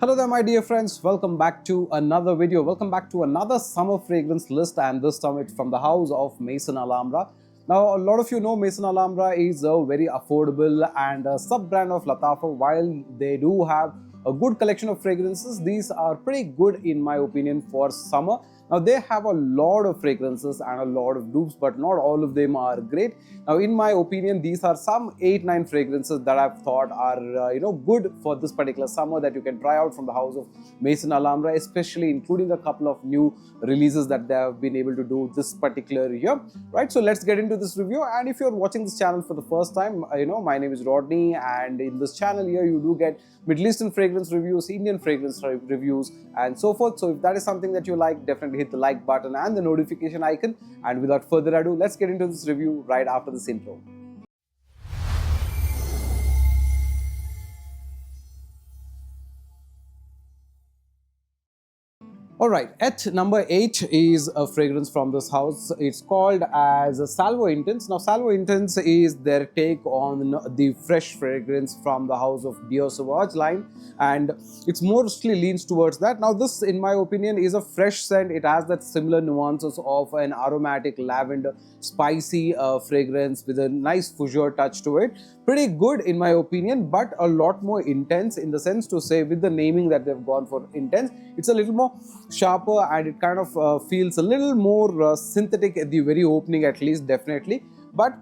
Hello there my dear friends, welcome back to another video, welcome back to another summer fragrance list, and this time it's from the house of Maison Alhambra. Now a lot of you know Maison Alhambra is a very affordable and a sub-brand of Lattafa. While they do have a good collection of fragrances, these are pretty good in my opinion for summer. Now they have a lot of fragrances and a lot of dupes, but not all of them are great. Now in my opinion, these are some 8-9 fragrances that I've thought are good for this particular summer that you can try out from the house of Maison Alhambra, especially including a couple of new releases that they have been able to do this particular year. Right, so let's get into this review. And if you're watching this channel for the first time, my name is Rodney, and in this channel here you do get Middle Eastern fragrance reviews, Indian fragrance reviews, and so forth. So if that is something that you like, definitely hit the like button and the notification icon. And without further ado, let's get into this review right after this intro. Alright, at number 8 is a fragrance from this house. It's called as Salvo Intense. Now Salvo Intense is their take on the fresh fragrance from the house of Dior Sauvage line, and it's mostly leans towards that. Now this in my opinion is a fresh scent. It has that similar nuances of an aromatic lavender spicy fragrance with a nice fougere touch to it. Pretty good in my opinion, but a lot more intense, in the sense to say, with the naming that they've gone for intense, it's a little more sharper, and it kind of feels a little more synthetic at the very opening, at least, definitely, but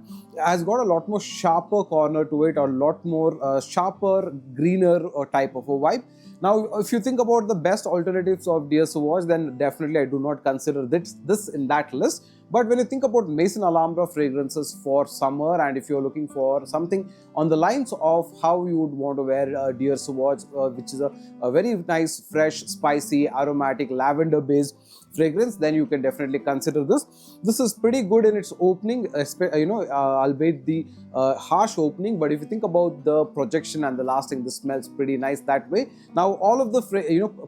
has got a lot more sharper corner to it, a lot more sharper, greener type of a vibe. Now if you think about the best alternatives of Dior Sauvage, then definitely I do not consider this in that list. But when you think about Maison Alhambra fragrances for summer, and if you're looking for something on the lines of how you would want to wear Dior Sauvage, which is a very nice, fresh, spicy, aromatic, lavender-based fragrance, then you can definitely consider this. This is pretty good in its opening, albeit the harsh opening. But if you think about the projection and the lasting, this smells pretty nice that way. Now all of the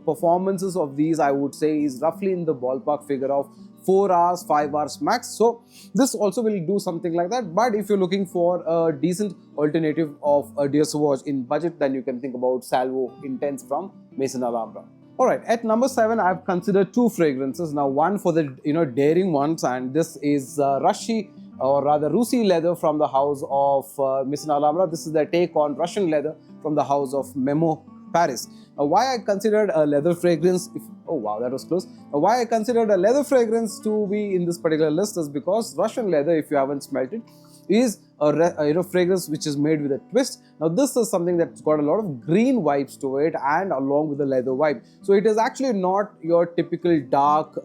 performances of these, I would say, is roughly in the ballpark figure of 4 hours, 5 hours max. So this also will do something like that. But if you're looking for a decent alternative of a Dior Sauvage in budget, then you can think about Salvo Intense from Maison Alhambra. Alright, at number 7, I've considered 2 fragrances. Now one for the daring ones, and this is Rushy, or rather Rusi leather from the house of Maison Alhambra. This is their take on Russian leather from the house of Memo Paris. Now why I considered a leather fragrance, oh wow, that was close. Now why I considered a leather fragrance to be in this particular list is because Russian leather, if you haven't smelt it, is a fragrance which is made with a twist. Now this is something that's got a lot of green vibes to it, and along with the leather vibe. So it is actually not your typical dark,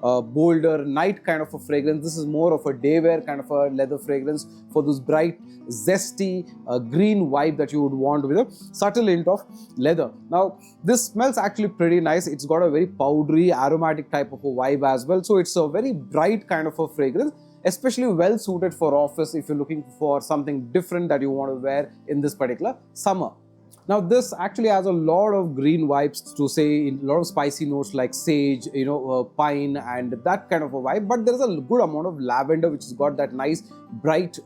bolder night kind of a fragrance. This is more of a day wear kind of a leather fragrance for this bright, zesty, green vibe that you would want with a subtle hint of leather. Now this smells actually pretty nice. It's got a very powdery, aromatic type of a vibe as well. So it's a very bright kind of a fragrance, especially well suited for office if you're looking for something different that you want to wear in this particular summer. Now this actually has a lot of green vibes, to say, in a lot of spicy notes like sage, pine, and that kind of a vibe. But there is a good amount of lavender, which has got that nice, bright,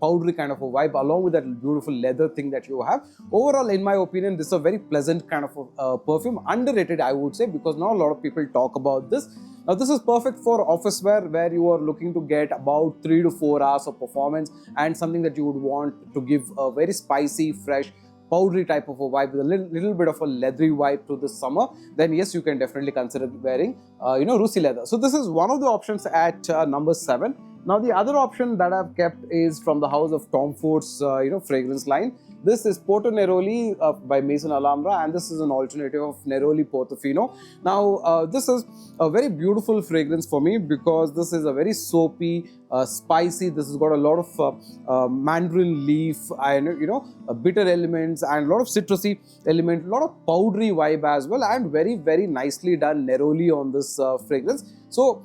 powdery kind of a vibe, along with that beautiful leather thing that you have. Overall, in my opinion, this is a very pleasant kind of a perfume. Underrated, I would say, because not a lot of people talk about this. Now this is perfect for office wear, where you are looking to get about 3 to 4 hours of performance, and something that you would want to give a very spicy, fresh, powdery type of a vibe with a little bit of a leathery vibe to this summer. Then yes, you can definitely consider wearing Rusi leather. So this is one of the options at number 7. Now the other option that I've kept is from the house of Tom Ford's fragrance line. This is Porto Neroli by Maison Alhambra, and this is an alternative of Neroli Portofino. Now this is a very beautiful fragrance for me, because this is a very soapy, spicy. This has got a lot of mandarin leaf and bitter elements, and a lot of citrusy element, a lot of powdery vibe as well, and very, very nicely done Neroli on this fragrance. So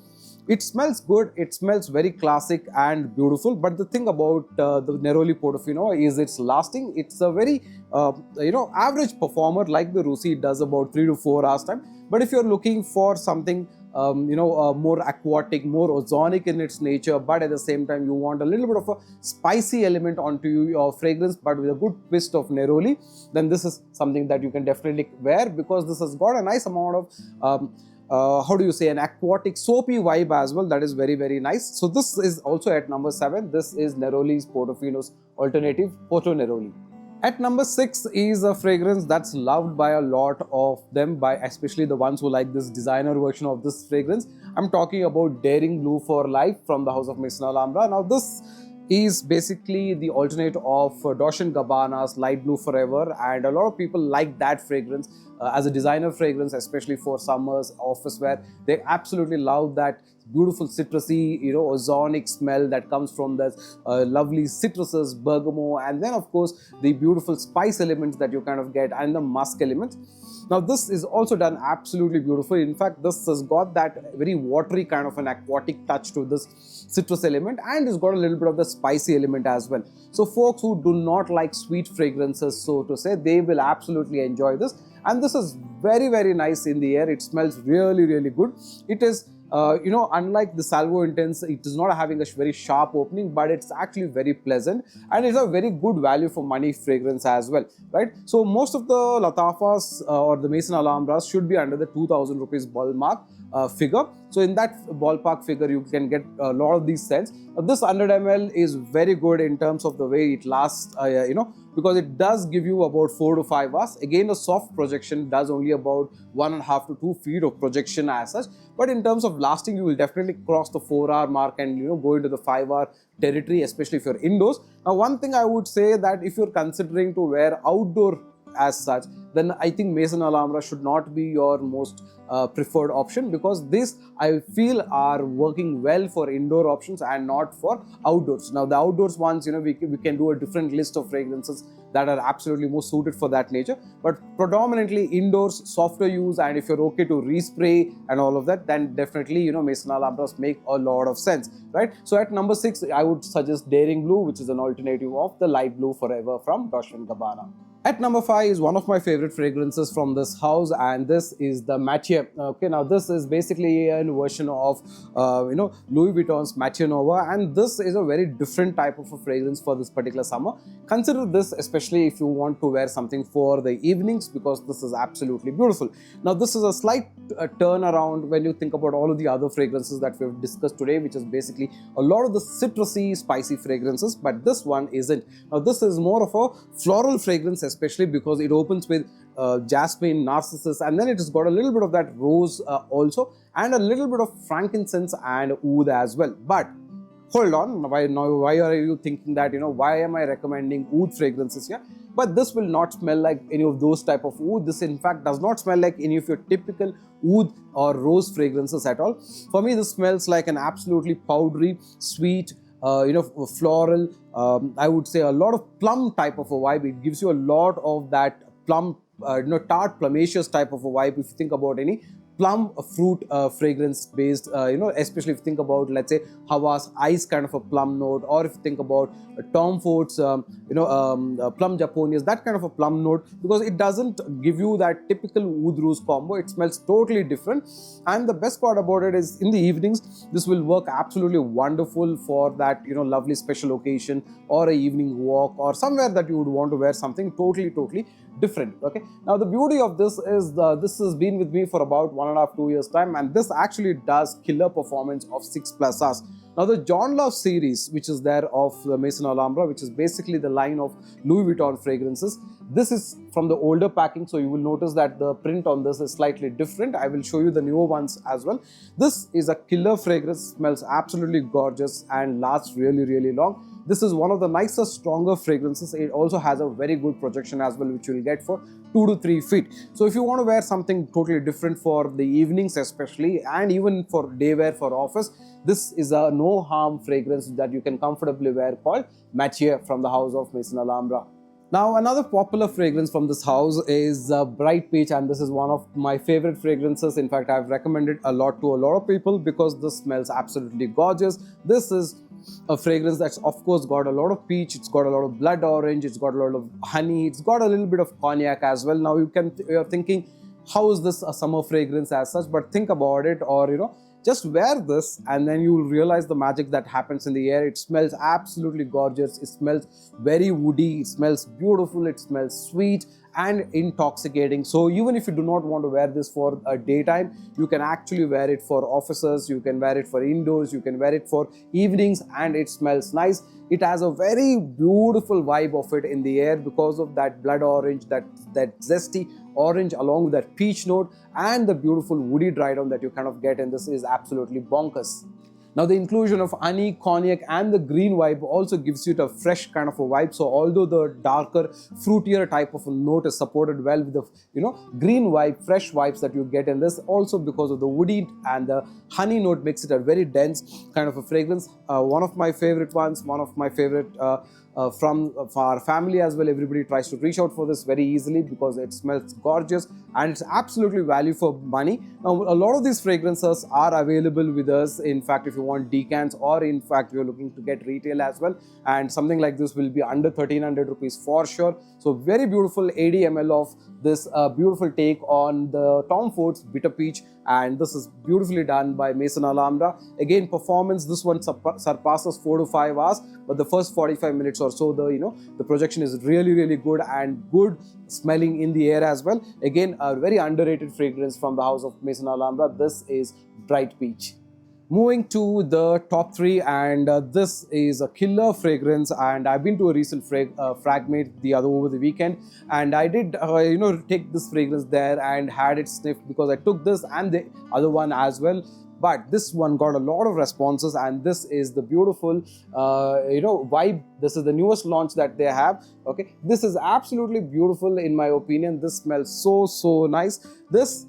it smells good, it smells very classic and beautiful. But the thing about the Neroli Portofino is it's lasting. It's a very average performer, like the Rusi. It does about 3 to 4 hours time. But if you're looking for something more aquatic, more ozonic in its nature, but at the same time you want a little bit of a spicy element onto your fragrance, but with a good twist of neroli, then this is something that you can definitely wear, because this has got a nice amount of how do you say, an aquatic soapy vibe as well. That is very, very nice. So this is also at number 7. This is Neroli's Portofino's alternative, Porto Neroli. At number 6 is a fragrance that's loved by a lot of them, by especially the ones who like this designer version of this fragrance. I'm talking about Daring Blue for Life from the house of Maison Alhambra. Now this is basically the alternate of Dolce & Gabbana's Light Blue Forever, and a lot of people like that fragrance as a designer fragrance, especially for summers, office wear. They absolutely love that beautiful citrusy, ozonic smell that comes from this lovely citruses, bergamot, and then of course the beautiful spice elements that you kind of get, and the musk elements. Now this is also done absolutely beautiful. In fact, this has got that very watery kind of an aquatic touch to this citrus element, and it's got a little bit of the spicy element as well. So folks who do not like sweet fragrances, so to say, they will absolutely enjoy this. And this is very, very nice in the air. It smells really, really good. It is unlike the Salvo Intense, it is not having a very sharp opening, but it's actually very pleasant, and it's a very good value for money fragrance as well, right? So most of the Lattafas or the Maison Alhambras should be under the 2000 rupees ballpark figure. So in that ballpark figure, you can get a lot of these scents. This 100 ml is very good in terms of the way it lasts, because it does give you about 4 to 5 hours. Again, the soft projection does only about 1.5 to 2 feet of projection as such. But in terms of lasting, you will definitely cross the 4-hour mark and go into the 5-hour territory, especially if you're indoors. Now, one thing I would say that if you're considering to wear outdoor as such, then I think Maison Alhambra should not be your most preferred option, because this I feel are working well for indoor options and not for outdoors. Now the outdoors ones, we can do a different list of fragrances that are absolutely most suited for that nature, but predominantly indoors, softer use, and if you're okay to respray and all of that, then definitely Maison Alhambras make a lot of sense, right? So at number 6, I would suggest Daring Blue, which is an alternative of the Light Blue Forever from Dolce & Gabbana. At number 5 is one of my favorite fragrances from this house, and this is the Mathieu. Okay, now this is basically a version of Louis Vuitton's Mathieu Nova, and this is a very different type of a fragrance for this particular summer. Consider this especially if you want to wear something for the evenings, because this is absolutely beautiful. Now this is a slight turnaround when you think about all of the other fragrances that we've discussed today, which is basically a lot of the citrusy, spicy fragrances, but this one isn't. Now this is more of a floral fragrance, especially because it opens with jasmine, narcissus, and then it has got a little bit of that rose also, and a little bit of frankincense and oud as well. But hold on, why are you thinking that, why am I recommending oud fragrances here? But this will not smell like any of those type of oud. This in fact does not smell like any of your typical oud or rose fragrances at all. For me, this smells like an absolutely powdery, sweet, floral, I would say a lot of plum type of a vibe. It gives you a lot of that plum, tart, plumaceous type of a vibe. If you think about any plum fruit fragrance based, especially if you think about, let's say, Havas Ice kind of a plum note, or if you think about Tom Ford's, plum Japonias, that kind of a plum note, because it doesn't give you that typical oud rose combo. It smells totally different. And the best part about it is in the evenings, this will work absolutely wonderful for that, lovely special occasion or a evening walk or somewhere that you would want to wear something totally different. Okay, now the beauty of this is this has been with me for about 1.5 to 2 years time, and this actually does killer performance of 6+ hours. Now the John Love series, which is there of the Maison Alhambra, which is basically the line of Louis Vuitton fragrances, this is from the older packing, so you will notice that the print on this is slightly different. I will show you the newer ones as well. This is a killer fragrance, smells absolutely gorgeous and lasts really long. This is one of the nicer, stronger fragrances. It also has a very good projection as well, which you will get for 2 to 3 feet. So if you want to wear something totally different for the evenings especially, and even for day wear for office, this is a no harm fragrance that you can comfortably wear, called Mathieu from the house of Maison Alhambra. Now another popular fragrance from this house is Bright Peach, and this is one of my favorite fragrances. In fact, I've recommended a lot to a lot of people because this smells absolutely gorgeous. This is a fragrance that's of course got a lot of peach, it's got a lot of blood orange, it's got a lot of honey, it's got a little bit of cognac as well. Now you're thinking, how is this a summer fragrance as such, but think about it, or just wear this and then you will realize the magic that happens in the air. It smells absolutely gorgeous. It smells very woody. It smells beautiful. It smells sweet and intoxicating. So even if you do not want to wear this for a daytime, you can actually wear it for offices, you can wear it for indoors, you can wear it for evenings, and it smells nice. It has a very beautiful vibe of it in the air because of that blood orange, that zesty orange along with that peach note and the beautiful woody dry down that you kind of get, and this is absolutely bonkers. Now the inclusion of honey, cognac and the green vibe also gives you a fresh kind of a vibe. So although the darker, fruitier type of a note is supported well with the green vibe, fresh vibes that you get in this, also because of the woody and the honey note makes it a very dense kind of a fragrance. One of my favorite ones, one of my favorite from our family as well. Everybody tries to reach out for this very easily because it smells gorgeous and it's absolutely value for money. Now a lot of these fragrances are available with us. In fact, if you want decants, or in fact you're looking to get retail as well, and something like this will be under 1300 rupees for sure. So very beautiful 80 ml of this beautiful take on the Tom Ford's Bitter Peach, and this is beautifully done by Maison Alhambra. Again, performance, this one surpasses 4 to 5 hours, but the first 45 minutes or so, the projection is really good and good smelling in the air as well. Again, a very underrated fragrance from the house of Maison Alhambra. This is Bright Peach. Moving to the top 3, and this is a killer fragrance, and I've been to a recent fragmate over the weekend, and I did take this fragrance there and had it sniffed because I took this and the other one as well. But this one got a lot of responses, and this is the beautiful vibe. This is the newest launch that they have. Okay, this is absolutely beautiful in my opinion. This smells so nice. This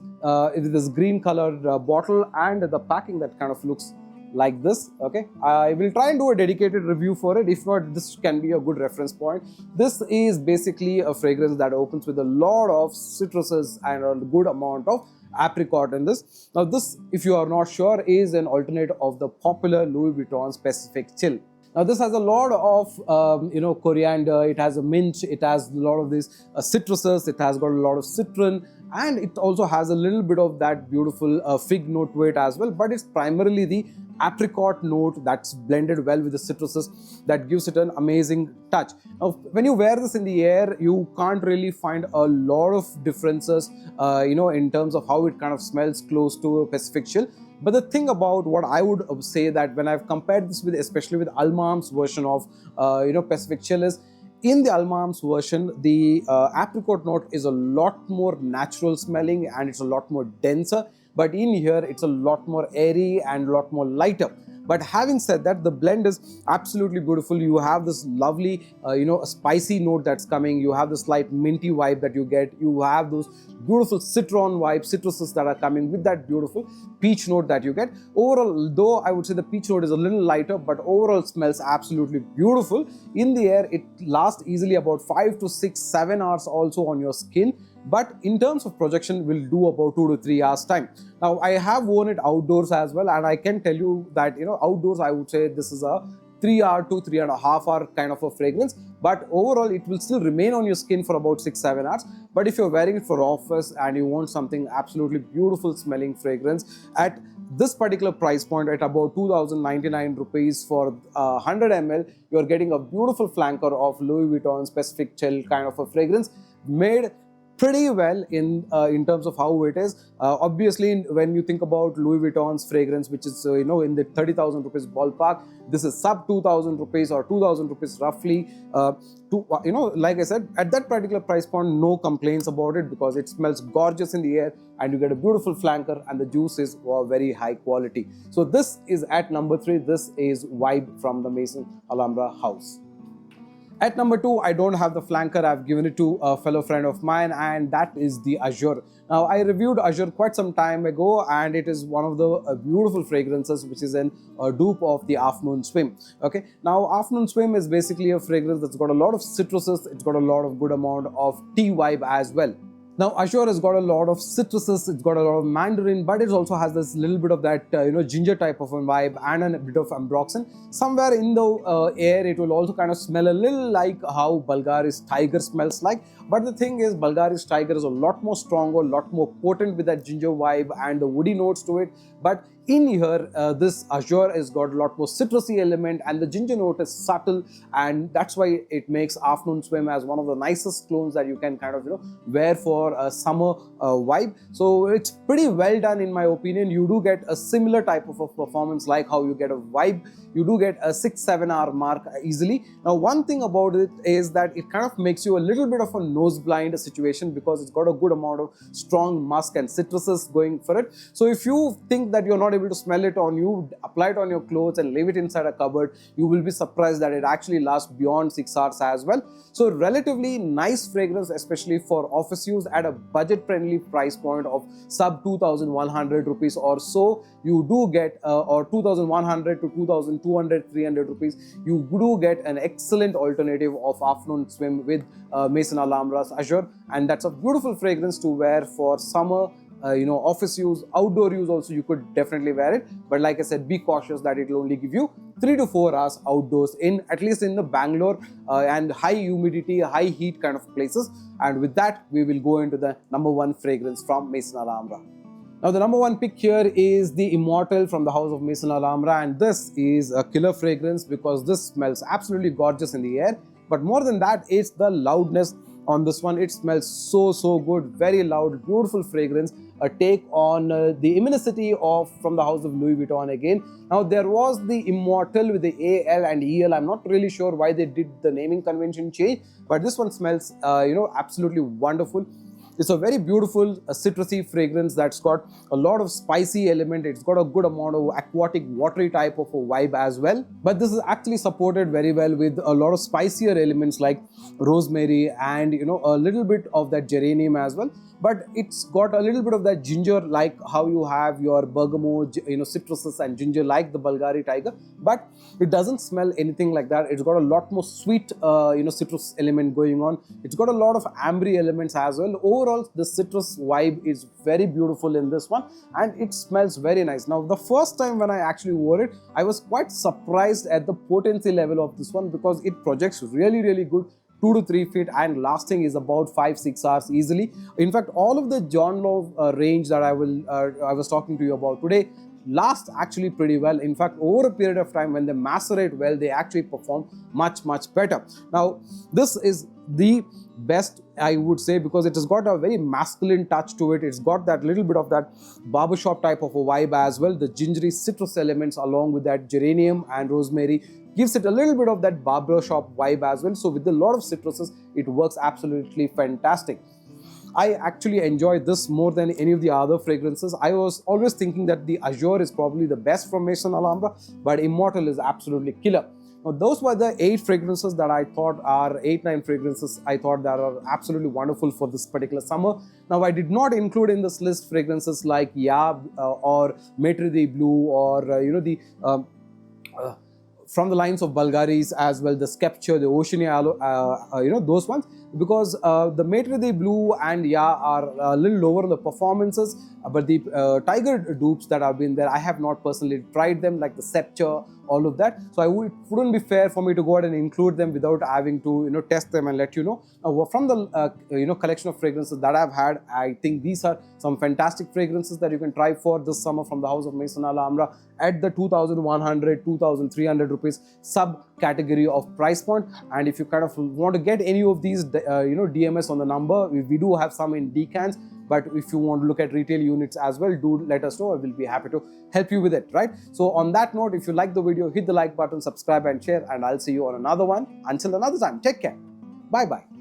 is this green colored bottle, and the packing that kind of looks like this. Okay, I will try and do a dedicated review for it. If not, this can be a good reference point. This is basically a fragrance that opens with a lot of citruses and a good amount of apricot in this. Now this, if you are not sure, is an alternate of the popular Louis Vuitton Pacific Chill. Now this has a lot of coriander, it has a mint, it has a lot of these citruses, it has got a lot of citron, and it also has a little bit of that beautiful fig note to it as well, but it's primarily the apricot note that's blended well with the citruses that gives it an amazing touch. Now when you wear this in the air, you can't really find a lot of differences in terms of how it kind of smells close to a Pacific Chill. But the thing about what I would say that when I've compared this with, especially with Alhmab's version of Pacific Chill, is in the Alhmab's version, the apricot note is a lot more natural smelling and it's a lot more denser. But in here, it's a lot more airy and a lot more lighter. But having said that, the blend is absolutely beautiful. You have this lovely, spicy note that's coming. You have the slight minty vibe that you get. You have those beautiful citron vibes, citruses that are coming with that beautiful peach note that you get. Overall, though I would say the peach note is a little lighter, but overall smells absolutely beautiful. In the air, it lasts easily about 5 to 6, 7 hours also on your skin. But in terms of projection, will do about 2 to 3 hours time. Now I have worn it outdoors as well, and I can tell you that outdoors I would say this is a 3 hour to 3.5 hour kind of a fragrance, but overall it will still remain on your skin for about 6-7 hours. But if you're wearing it for office and you want something absolutely beautiful smelling fragrance at this particular price point at about 2099 rupees for 100 ml, you're getting a beautiful flanker of Louis Vuitton's Pacific Chill kind of a fragrance, made pretty well in terms of how it is. Obviously, when you think about Louis Vuitton's fragrance, which is in the 30,000 rupees ballpark, this is sub 2,000 rupees or 2,000 rupees roughly. Like I said, at that particular price point, no complaints about it because it smells gorgeous in the air and you get a beautiful flanker and the juice is very high quality. So this is at number 3. This is Vibe from the Maison Alhambra house. At number 2, I don't have the flanker. I've given it to a fellow friend of mine, and that is the Azure. Now, I reviewed Azure quite some time ago, and it is one of the beautiful fragrances, which is a dupe of the Afternoon Swim. Okay, now Afternoon Swim is basically a fragrance that's got a lot of citruses. It's got a lot of good amount of tea vibe as well. Now, Azure has got a lot of citruses, it's got a lot of mandarin, but it also has this little bit of that, ginger type of a vibe and a bit of ambroxan. Somewhere in the air, it will also kind of smell a little like how Bulgari's tiger smells like. But the thing is, Bulgari's Tiger is a lot more stronger, a lot more potent with that ginger vibe and the woody notes to it. But in here, this Azure has got a lot more citrusy element, and the ginger note is subtle, and that's why it makes Afternoon Swim as one of the nicest clones that you can kind of wear for a summer vibe. So it's pretty well done in my opinion. You do get a similar type of a performance like how you get a vibe. You do get a 6-7 hour mark easily. Now one thing about it is that it kind of makes you a little bit of a nose blind situation, because it's got a good amount of strong musk and citruses going for it. So if you think that you're not able to smell it on you, apply it on your clothes and leave it inside a cupboard, you will be surprised that it actually lasts beyond 6 hours as well. So relatively nice fragrance, especially for office use at a budget friendly price point of sub 2,100 rupees or so. You do get or 2,100 to 2,200, 300 rupees, you do get an excellent alternative of Afternoon Swim with Maison Alhambra's Azure, and that's a beautiful fragrance to wear for summer. Office use, outdoor use also, you could definitely wear it. But like I said, be cautious that it will only give you 3 to 4 hours outdoors, at least in the Bangalore and high humidity, high heat kind of places. And with that, we will go into the number 1 fragrance from Maison Alhambra. Now the number 1 pick here is the Immortal from the house of Maison Alhambra, and this is a killer fragrance because this smells absolutely gorgeous in the air. But more than that, it's the loudness on this one. It smells so good, very loud, beautiful fragrance, a take on the Immensity from the house of Louis Vuitton again. Now there was the Immortal with the AL and EL. I'm not really sure why they did the naming convention change, but this one smells absolutely wonderful. It's a very beautiful citrusy fragrance that's got a lot of spicy element. It's got a good amount of aquatic, watery type of a vibe as well. But this is actually supported very well with a lot of spicier elements like rosemary and a little bit of that geranium as well. But it's got a little bit of that ginger, like how you have your bergamot, citruses and ginger like the Bulgari Tiger. But it doesn't smell anything like that. It's got a lot more sweet, citrus element going on. It's got a lot of ambery elements as well. Overall, the citrus vibe is very beautiful in this one, and it smells very nice. Now, the first time when I actually wore it, I was quite surprised at the potency level of this one, because it projects really good, 2 to 3 feet, and lasting is about 5-6 hours easily. In fact, all of the John Love range that I was talking to you about today last actually pretty well. In fact, over a period of time, when they macerate well, they actually perform much better. Now, this is the best, I would say, because it has got a very masculine touch to it. It's got that little bit of that barbershop type of a vibe as well. The gingery citrus elements along with that geranium and rosemary gives it a little bit of that barbershop vibe as well. So with a lot of citruses, it works absolutely fantastic. I actually enjoy this more than any of the other fragrances. I was always thinking that the Azure is probably the best from Maison Alhambra, but Immortal is absolutely killer. Now, those were the 8 fragrances that I thought are 8-9 fragrances I thought that are absolutely wonderful for this particular summer. Now, I did not include in this list fragrances like or Maitre de Blue or from the lines of Bulgaris as well, the Sceptre, the Oceania, those ones, because the Maitre de Blue and are a little lower on the performances, but the Tiger dupes that have been there, I have not personally tried them, like the Sceptre, all of that. So it wouldn't be fair for me to go ahead and include them without having to test them and let you know. From the collection of fragrances that I've had, I think these are some fantastic fragrances that you can try for this summer from the house of Maison Alhambra at the 2,100, 2,300 rupees sub-category of price point. And if you kind of want to get any of these, DMS on the number, we do have some in decants. But if you want to look at retail units as well, do let us know. I will be happy to help you with it, right? So on that note, if you like the video, hit the like button, subscribe and share, and I'll see you on another one. Until another time, take care. Bye-bye.